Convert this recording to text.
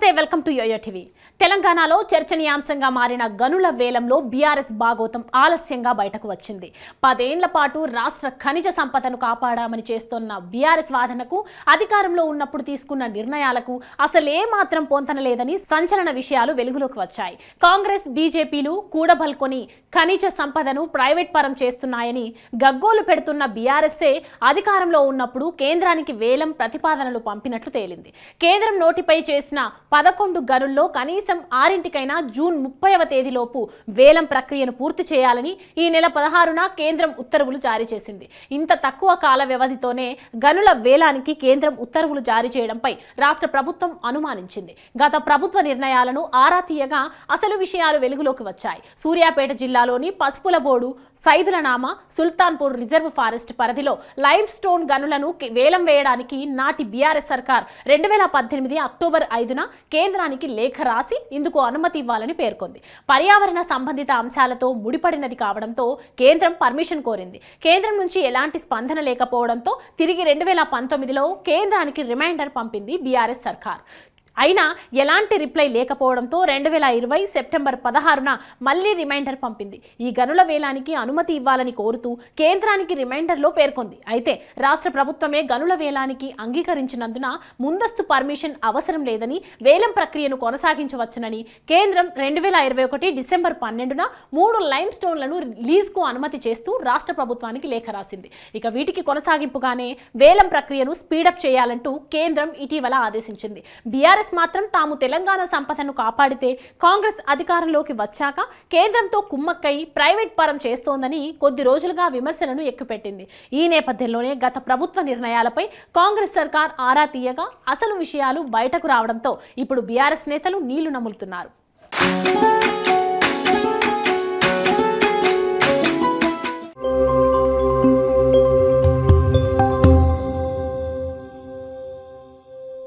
నమస్తే welcome to yo-yo TV. తెలంగాణలో చర్చనీయాంశంగా మారిన గనుల వేలంలో బీఆర్ఎస్ భాగోతం ఆలస్యంగా బయటకు వచ్చింది. 10 ఏళ్ల పాటు రాష్ట్ర ఖనిజ సంపదను కాపాడామని చేస్తున్న బీఆర్ఎస్ వాదనకు, అధికారంలో ఉన్నప్పుడు తీసుకున్న నిర్ణయాలకు అసలే మాత్రం పొంతన లేదని సంచలన విషయాలు వెలుగులోకి వచ్చాయి. కాంగ్రెస్, బీజేపీలు కూడబల్కొని ఖనిజ సంపదను ప్రైవేట్ పరం చేస్తున్నాయని గగ్గోలు పెడుతున్న బీఆర్ఎస్ఏ అధికారంలో ఉన్నప్పుడు కేంద్రానికి వేలం ప్రతిపాదనలు పంపినట్లు తేలింది. కేంద్రం నోటిపై చేసిన 11 గనుల్లో కనీసం 6కైనా జూన్ 30వ తేదీలోపు వేలం ప్రక్రియను పూర్తి చేయాలని ఈ నెల 16న కేంద్రం ఉత్తర్వులు జారీ చేసింది. ఇంత తక్కువ కాల వ్యవధితోనే గనుల వేలానికి కేంద్రం ఉత్తర్వులు జారీ చేయడంపై రాష్ట్ర ప్రభుత్వం అనుమానించింది. గత ప్రభుత్వ నిర్ణయాలను ఆరా తీయగా అసలు విషయాలు వెలుగులోకి వచ్చాయి. సూర్యాపేట జిల్లాలోని పసుపులబోడు, సైదులనామా, సుల్తాన్పూర్ రిజర్వ్ ఫారెస్ట్ పరిధిలో లైమ్ స్టోన్ గనులను వేలం వేయడానికి నాటి బీఆర్ఎస్ సర్కార్ 2018 అక్టోబర్ 5న కేంద్రానికి లేఖ రాసి ఇందుకు అనుమతి ఇవ్వాలని పేర్కొంది. పర్యావరణ సంబంధిత అంశాలతో ముడిపడినది కావడంతో కేంద్రం పర్మిషన్ కోరింది. కేంద్రం నుంచి ఎలాంటి స్పందన లేకపోవడంతో తిరిగి 2019లో కేంద్రానికి రిమైండర్ పంపింది బీఆర్ఎస్ సర్కార్. అయినా ఎలాంటి రిప్లై లేకపోవడంతో 2020 సెప్టెంబర్ 16న మళ్లీ రిమైండర్ పంపింది. ఈ గనుల వేలానికి అనుమతి ఇవ్వాలని కోరుతూ కేంద్రానికి రిమైండర్లో పేర్కొంది. అయితే రాష్ట్ర ప్రభుత్వమే గనుల వేలానికి అంగీకరించినందున ముందస్తు పర్మిషన్ అవసరం లేదని, వేలం ప్రక్రియను కొనసాగించవచ్చునని కేంద్రం 2021 డిసెంబర్ 12న 3 లైమ్ స్టోన్లను లీజ్కు అనుమతి చేస్తూ రాష్ట్ర ప్రభుత్వానికి లేఖ రాసింది. ఇక వీటికి కొనసాగింపుగానే వేలం ప్రక్రియను స్పీడప్ చేయాలంటూ కేంద్రం ఇటీవల ఆదేశించింది. బీఆర్ఎస్ మాత్రం తాము తెలంగాణ సంపదను కాపాడితే కాంగ్రెస్ అధికారంలోకి వచ్చాక కేంద్రంతో కుమ్మక్కై ప్రైవేట్ పరం చేస్తోందని కొద్ది రోజులుగా విమర్శలను ఎక్కుపెట్టింది. ఈ నేపథ్యంలోనే గత ప్రభుత్వ నిర్ణయాలపై కాంగ్రెస్ సర్కార్ ఆరా తీయగా అసలు విషయాలు బయటకు రావడంతో ఇప్పుడు బీఆర్ఎస్ నేతలు నీళ్లు నములుతున్నారు.